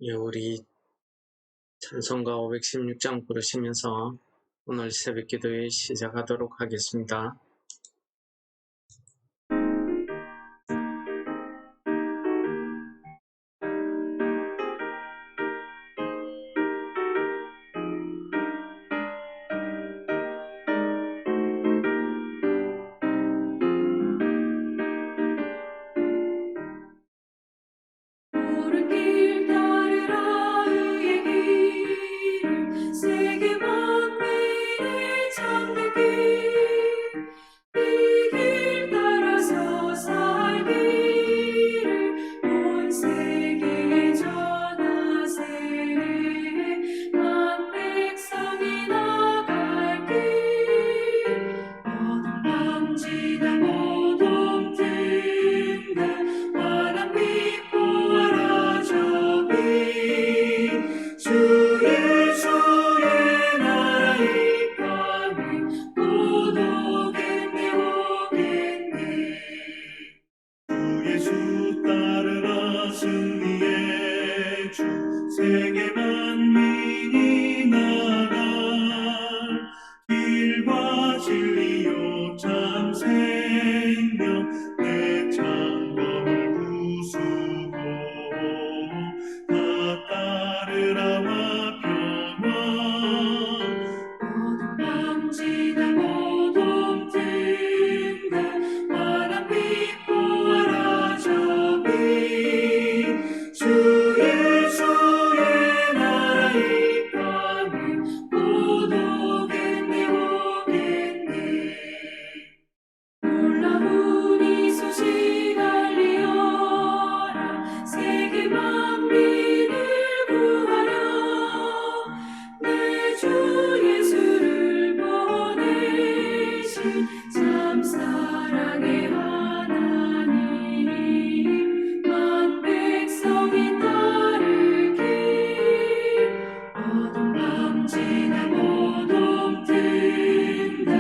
예, 우리 찬송가 516장 부르시면서 오늘 새벽 기도회 시작하도록 하겠습니다. 푸른 길 따르라 의의 길을 세계 만민이 찾는 길 이 길 따라서 살기를 온 세계에 전하세 만 백성이 나갈 길 어둠 밤지나 모둠 든다 환한 빛 보아라 저기 주 예수의 나라 이 땅에 곧 오겠네 오겠네 주 예수 따르라 승리의 주 세계 만민이 나갈 길과 진리요 참 생명 내 창검을 부수고 다 따르라와 평화 어둠 밤지나 모둠 든다 환한 빛 보아라 저기 주 예수의 나라 이 땅에 곧 오겠네 오겠네 놀라운 이 소식 알리어라 세계 만민을 구하려 내 주 예수를 보내신 참 사랑의 하나님 만 백성이 따를 길 어둠 밤지나 모둠 든다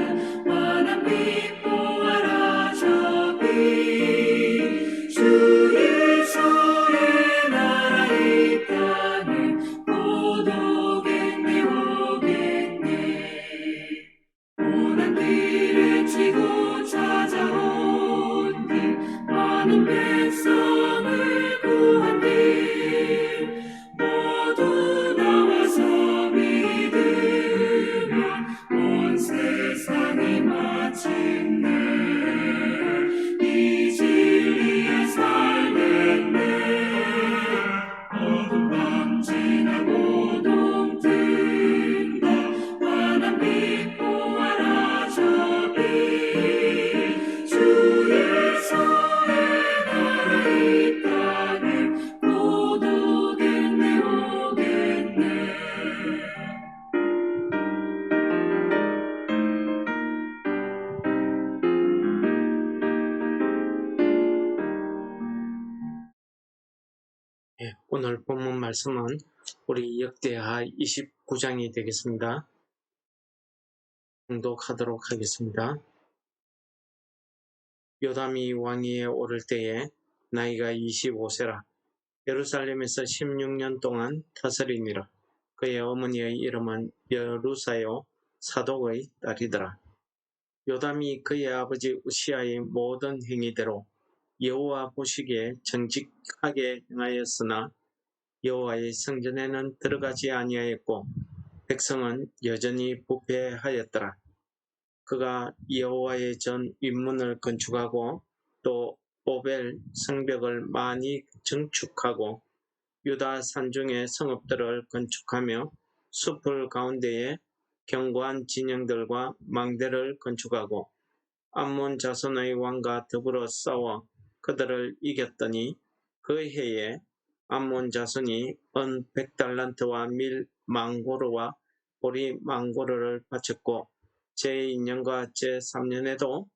환한 빛 보아라 저기 주 예수의 나라 이 땅에 곧 오겠네 오겠네 고난 길에 지고 찾아온 길 많은 백성을 구한 길 모두 나와서 믿으면 온 세상이 마침내 이 진리에 살겠네 어둠 밤지나 모둠 든다 환한 빛 보아라 저기 주 예수의 나라 이 땅에 곧 오겠네 오겠네 예, 오늘 본문 말씀은 우리 역대하 29장이 되겠습니다. 공독하도록 하겠습니다. 요담이 왕위에 오를 때에 나이가 25세라 예루살렘에서 16년 동안 다스리니라. 그의 어머니의 이름은 여루사요 사독의 딸이더라. 요담이 그의 아버지 우시아의 모든 행위대로 여호와 보시기에 정직하게 행하였으나 여호와의 성전에는 들어가지 아니하였고 백성은 여전히 부패하였더라. 그가 여호와의 전 윗문을 건축하고 또 오벨 성벽을 많이 증축하고 유다 산중의 성읍들을 건축하며 숲을 가운데에 견고한 진영들과 망대를 건축하고 암몬 자손의 왕과 더불어 싸워 그들을 이겼더니 그 해에 암몬 자손이 은 100달란트와 밀 망고르와 보리 망고르를 바쳤고 제2년과 제3년에도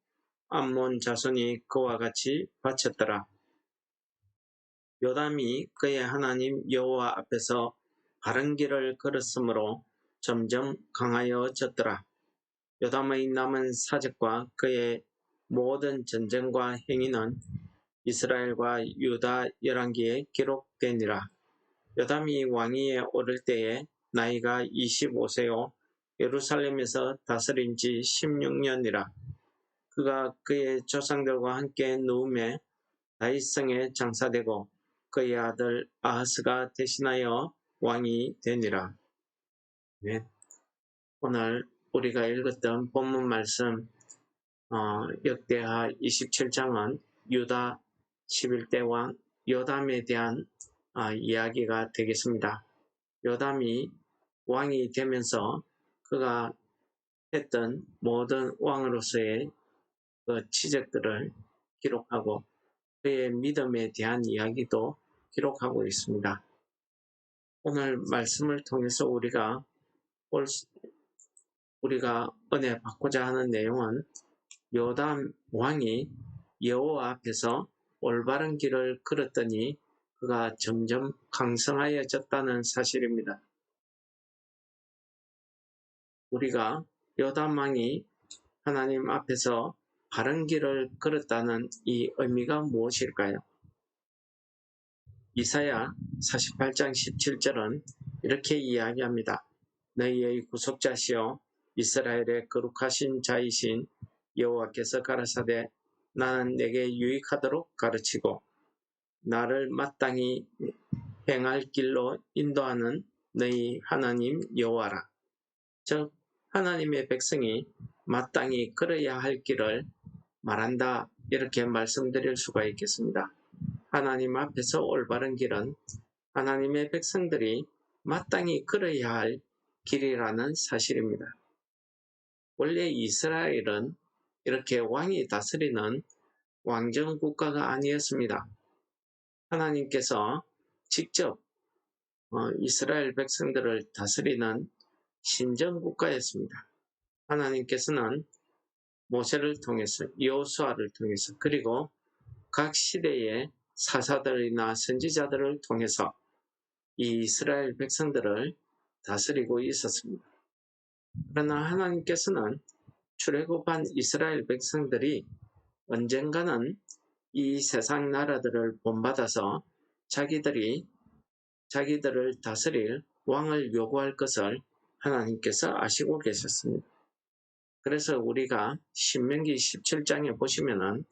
암몬 자손이 그와 같이 바쳤더라. 요담이 그의 하나님 여호와 앞에서 바른 길을 걸었으므로 점점 강하여졌더라. 요담의 남은 사적과 그의 모든 전쟁과 행위는 이스라엘과 유다 열왕기에 기록되니라. 요담이 왕위에 오를 때에 나이가 25세요. 예루살렘에서 다스린 지 16년이라. 그가 그의 조상들과 함께 누움에 다윗성에 장사되고 그의 아들 아하스가 대신하여 왕이 되니라. 네. 오늘 우리가 읽었던 본문 말씀 역대하 27장은 유다 11대 왕 요담에 대한 이야기가 되겠습니다. 요담이 왕이 되면서 그가 했던 모든 왕으로서의 그 치적들을 기록하고 그의 믿음에 대한 이야기도 기록하고 있습니다. 오늘 말씀을 통해서 우리가 은혜 받고자 하는 내용은 요담 왕이 여호와 앞에서 올바른 길을 걸었더니 그가 점점 강성하여졌다는 사실입니다. 우리가 요담 왕이 하나님 앞에서 바른 길을 걸었다는 이 의미가 무엇일까요? 이사야 48장 17절은 이렇게 이야기합니다. 너희의 구속자시여 이스라엘의 거룩하신 자이신 여호와께서 가라사대 나는 내게 유익하도록 가르치고 나를 마땅히 행할 길로 인도하는 너희 하나님 여호와라. 즉 하나님의 백성이 마땅히 걸어야 할 길을 말한다, 이렇게 말씀드릴 수가 있겠습니다. 하나님 앞에서 올바른 길은 하나님의 백성들이 마땅히 걸어야 할 길이라는 사실입니다. 원래 이스라엘은 이렇게 왕이 다스리는 왕정 국가가 아니었습니다. 하나님께서 직접 이스라엘 백성들을 다스리는 신정 국가였습니다. 하나님께서는 모세를 통해서, 여호수아를 통해서, 그리고 각 시대의 사사들이나 선지자들을 통해서 이 이스라엘 백성들을 다스리고 있었습니다. 그러나 하나님께서는 출애굽한 이스라엘 백성들이 언젠가는 이 세상 나라들을 본받아서 자기들을 다스릴 왕을 요구할 것을 하나님께서 아시고 계셨습니다. 그래서 우리가 신명기 17장에 보시면은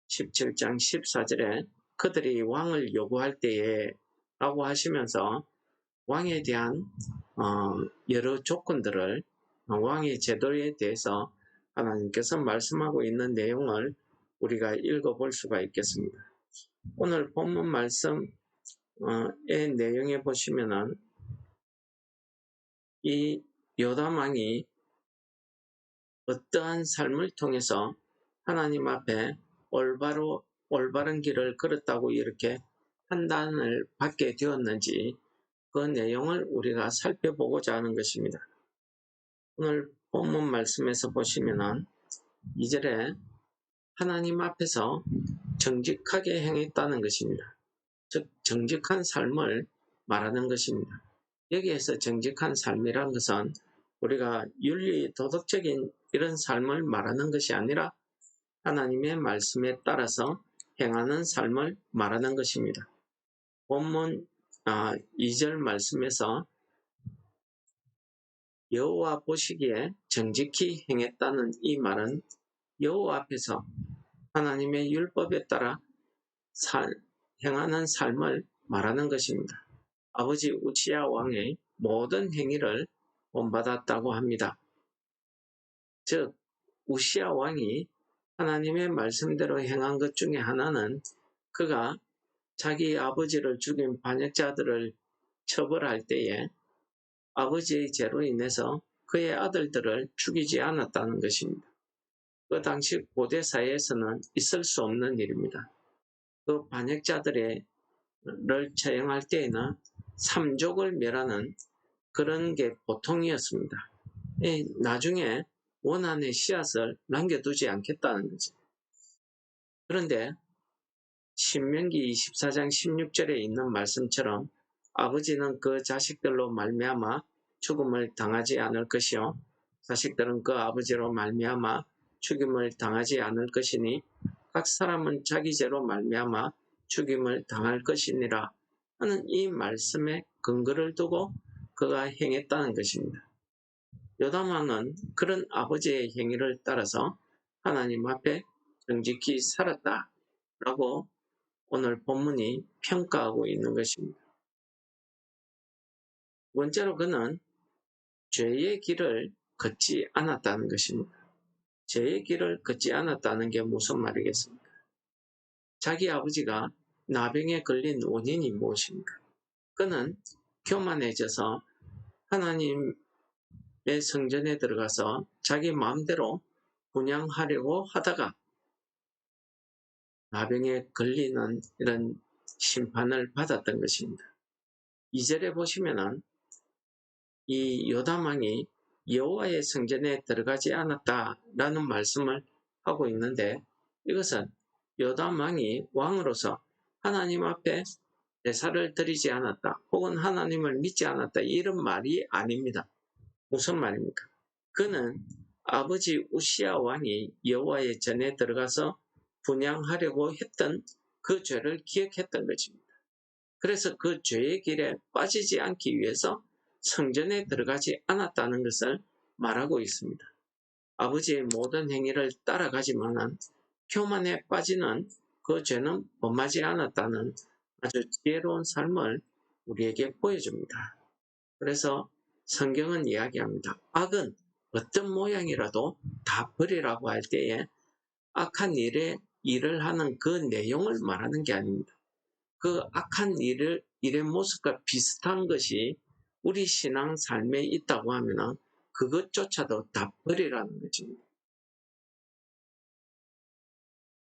17장 14절에 그들이 왕을 요구할 때에 라고 하시면서 왕에 대한 여러 조건들을, 왕의 제도에 대해서 하나님께서 말씀하고 있는 내용을 우리가 읽어볼 수가 있겠습니다. 오늘 본문 말씀의 내용에 보시면은 이 요담 왕이 어떠한 삶을 통해서 하나님 앞에 올바른 길을 걸었다고 이렇게 판단을 받게 되었는지 그 내용을 우리가 살펴보고자 하는 것입니다. 오늘 본문 말씀에서 보시면은 2절에 하나님 앞에서 정직하게 행했다는 것입니다. 즉 정직한 삶을 말하는 것입니다. 여기에서 정직한 삶이란 것은 우리가 윤리 도덕적인 이런 삶을 말하는 것이 아니라 하나님의 말씀에 따라서 행하는 삶을 말하는 것입니다. 본문 2절 말씀에서 여호와 보시기에 정직히 행했다는 이 말은 여호와 앞에서 하나님의 율법에 따라 행하는 삶을 말하는 것입니다. 아버지 우시야 왕의 모든 행위를 본받았다고 합니다. 즉 우시야 왕이 하나님의 말씀대로 행한 것 중에 하나는 그가 자기 아버지를 죽인 반역자들을 처벌할 때에 아버지의 죄로 인해서 그의 아들들을 죽이지 않았다는 것입니다. 그 당시 고대 사회에서는 있을 수 없는 일입니다. 그 반역자들을 처형할 때에는 삼족을 멸하는 그런 게 보통이었습니다. 나중에 원한의 씨앗을 남겨두지 않겠다는 거죠. 그런데 신명기 24장 16절에 있는 말씀처럼 아버지는 그 자식들로 말미암아 죽음을 당하지 않을 것이요 자식들은 그 아버지로 말미암아 죽임을 당하지 않을 것이니 각 사람은 자기 죄로 말미암아 죽임을 당할 것이니라. 하는 이 말씀에 근거를 두고 그가 행했다는 것입니다. 요담 왕은 그런 아버지의 행위를 따라서 하나님 앞에 정직히 살았다라고 오늘 본문이 평가하고 있는 것입니다. 번째로 그는 죄의 길을 걷지 않았다는 것입니다. 죄의 길을 걷지 않았다는 게 무슨 말이겠습니까? 자기 아버지가 나병에 걸린 원인이 무엇입니까? 그는 교만해져서 하나님의 성전에 들어가서 자기 마음대로 분양하려고 하다가 나병에 걸리는 이런 심판을 받았던 것입니다. 2절에 보시면은 이 요담 왕이 여호와의 성전에 들어가지 않았다라는 말씀을 하고 있는데, 이것은 요담 왕이 왕으로서 하나님 앞에 제사를 드리지 않았다 혹은 하나님을 믿지 않았다 이런 말이 아닙니다. 무슨 말입니까? 그는 아버지 우시야 왕이 여호와의 전에 들어가서 분향하려고 했던 그 죄를 기억했던 것입니다. 그래서 그 죄의 길에 빠지지 않기 위해서 성전에 들어가지 않았다는 것을 말하고 있습니다. 아버지의 모든 행위를 따라가지만은 교만에 빠지는 그 죄는 범하지 않았다는 아주 지혜로운 삶을 우리에게 보여줍니다. 그래서 성경은 이야기합니다. 악은 어떤 모양이라도 다 버리라고 할 때에 악한 일을 하는 그 내용을 말하는 게 아닙니다. 그 악한 일의 모습과 비슷한 것이 우리 신앙 삶에 있다고 하면 그것조차도 다 버리라는 것입니다.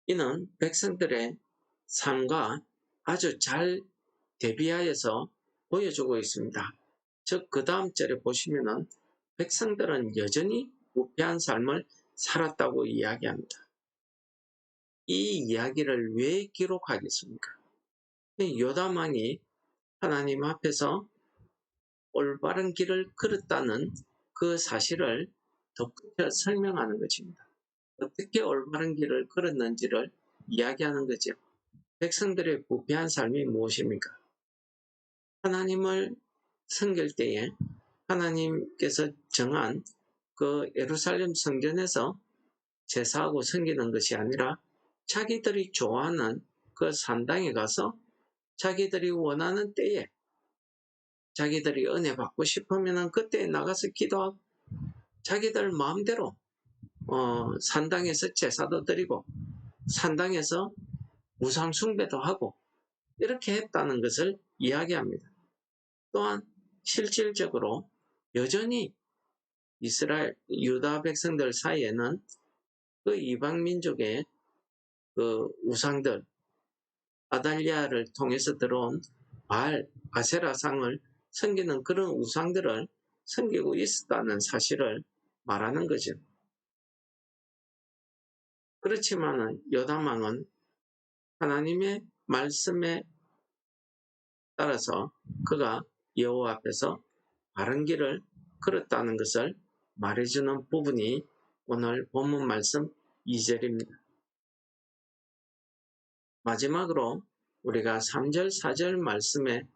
이는 백성들의 삶과 아주 잘 대비하여서 보여주고 있습니다. 즉, 그 다음 절에 보시면은 백성들은 여전히 부패한 삶을 살았다고 이야기합니다. 이 이야기를 왜 기록하겠습니까? 요담 왕이 하나님 앞에서 올바른 길을 걸었다는 그 사실을 덧붙여 설명하는 것입니다. 어떻게 올바른 길을 걸었는지를 이야기하는 거죠. 백성들의 부패한 삶이 무엇입니까? 하나님을 섬길 때에 하나님께서 정한 그 예루살렘 성전에서 제사하고 섬기는 것이 아니라 자기들이 좋아하는 그 산당에 가서 자기들이 원하는 때에 자기들이 은혜 받고 싶으면 그때 나가서 기도하고 자기들 마음대로 산당에서 제사도 드리고 산당에서 우상 숭배도 하고 이렇게 했다는 것을 이야기합니다. 또한 실질적으로 여전히 이스라엘 유다 백성들 사이에는 그 이방 민족의 그 우상들 아달리아를 통해서 들어온 아세라상을 섬기는 그런 우상들을 섬기고 있었다는 사실을 말하는 거죠. 그렇지만은 요담 왕은 하나님의 말씀에 따라서 그가 여호와 앞에서 바른 길을 걸었다는 것을 말해주는 부분이 오늘 본문 말씀 2절입니다. 마지막으로 우리가 3절, 4절 말씀에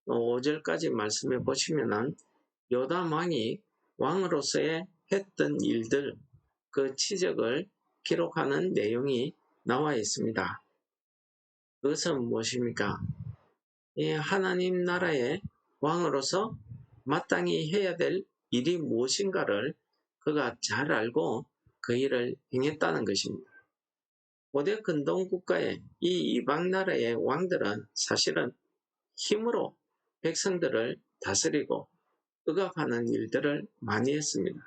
5절까지 말씀해 보시면은 요담 왕이 왕으로서의 했던 일들, 그 치적을 기록하는 내용이 나와 있습니다. 그것은 무엇입니까? 하나님 나라의 왕으로서 마땅히 해야 될 일이 무엇인가를 그가 잘 알고 그 일을 행했다는 것입니다. 고대 근동 국가의 이 이방 나라의 왕들은 사실은 힘으로 백성들을 다스리고 억압하는 일들을 많이 했습니다.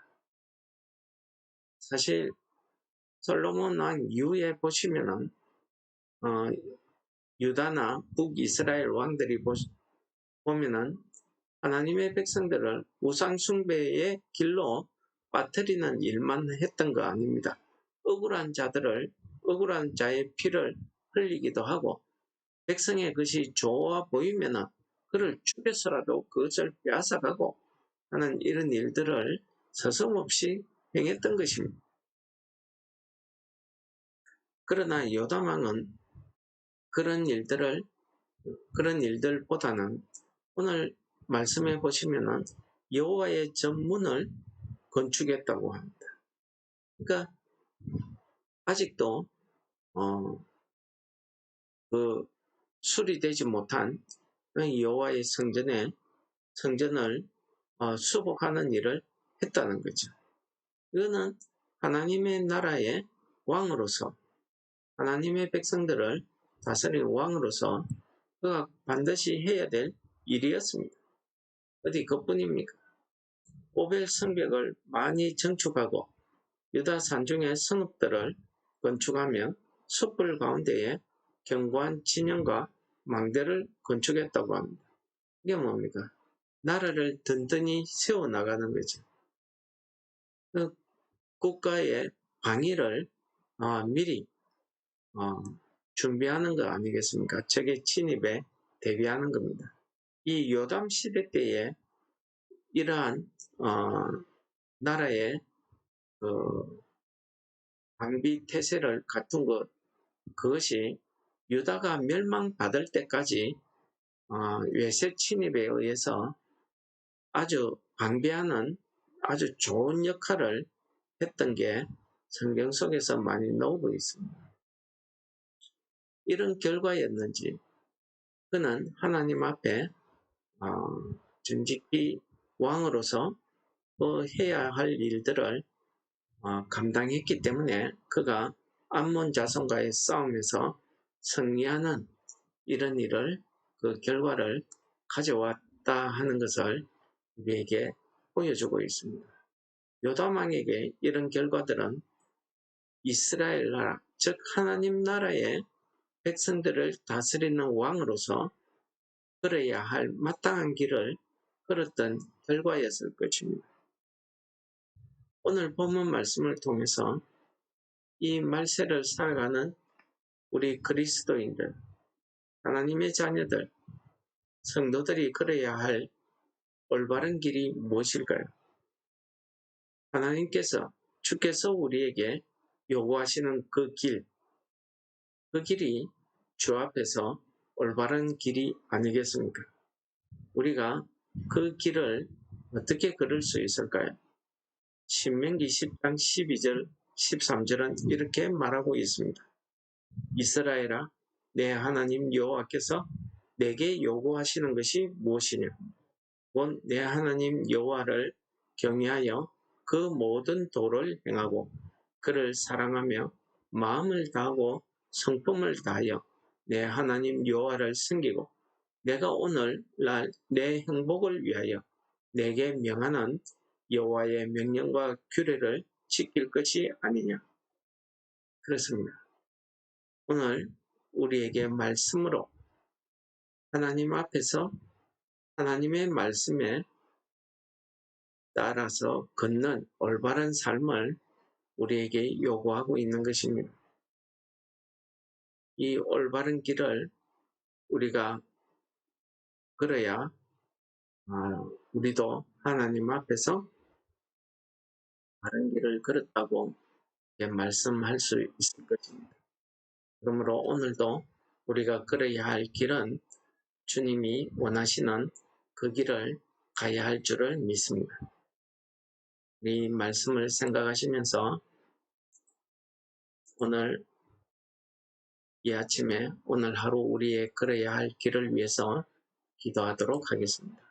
사실 솔로몬 왕 이후에 보시면은 유다나 북이스라엘 왕들이 보면은 하나님의 백성들을 우상 숭배의 길로 빠뜨리는 일만 했던 거 아닙니다. 억울한 자의 피를 흘리기도 하고 백성의 것이 좋아 보이면은 그를 죽여서라도 그것을 빼앗아가고 하는 이런 일들을 서슴없이 행했던 것입니다. 그러나 요담 왕은 그런 일들을 그런 일들보다는 오늘 말씀해 보시면은 여호와의 전문을 건축했다고 합니다. 그러니까 아직도 그 수리되지 못한 여호와의 성전을 수복하는 일을 했다는 거죠. 이거는 하나님의 나라의 왕으로서 하나님의 백성들을 다스리는 왕으로서 그가 반드시 해야 될 일이었습니다. 어디 그뿐입니까? 오벨 성벽을 많이 건축하고 유다 산중의 성읍들을 건축하며 숯불 가운데에 견고한 진영과 망대를 건축했다고 합니다. 이게 뭡니까? 나라를 든든히 세워나가는 거죠. 그 국가의 방위를 미리 준비하는 거 아니겠습니까? 적의 침입에 대비하는 겁니다. 이 요담 시대 때에 이러한 나라의 방비 태세를 갖춘 그것이 유다가 멸망받을 때까지 외세 침입에 의해서 아주 방비하는 아주 좋은 역할을 했던 게 성경 속에서 많이 나오고 있습니다. 이런 결과였는지 그는 하나님 앞에 정직히 왕으로서 해야 할 일들을 감당했기 때문에 그가 암몬 자손과의 싸움에서 승리하는 이런 일을 그 결과를 가져왔다 하는 것을 우리에게 보여주고 있습니다. 요담왕에게 이런 결과들은 이스라엘 나라, 즉 하나님 나라의 백성들을 다스리는 왕으로서 걸어야 할 마땅한 길을 걸었던 결과였을 것입니다. 오늘 본문 말씀을 통해서 이 말세를 살아가는 우리 그리스도인들, 하나님의 자녀들, 성도들이 걸어야 할 올바른 길이 무엇일까요? 하나님께서, 주께서 우리에게 요구하시는 그 길이 주 앞에서 올바른 길이 아니겠습니까? 우리가 그 길을 어떻게 걸을 수 있을까요? 신명기 10장 12절, 13절은 이렇게 말하고 있습니다. 이스라엘아, 내 하나님 여호와께서 내게 요구하시는 것이 무엇이냐? 곧 내 하나님 여호와를 경외하여 그 모든 도를 행하고 그를 사랑하며 마음을 다하고 성품을 다하여 내 하나님 여호와를 섬기고 내가 오늘날 내 행복을 위하여 내게 명하는 여호와의 명령과 규례를 지킬 것이 아니냐. 그렇습니다. 오늘 우리에게 말씀으로 하나님 앞에서 하나님의 말씀에 따라서 걷는 올바른 삶을 우리에게 요구하고 있는 것입니다. 이 올바른 길을 우리가 걸어야 우리도 하나님 앞에서 바른 길을 걸었다고 말씀할 수 있을 것입니다. 그러므로 오늘도 우리가 걸어야 할 길은 주님이 원하시는 그 길을 가야 할 줄을 믿습니다. 이 말씀을 생각하시면서 오늘 이 아침에 오늘 하루 우리의 걸어야 할 길을 위해서 기도하도록 하겠습니다.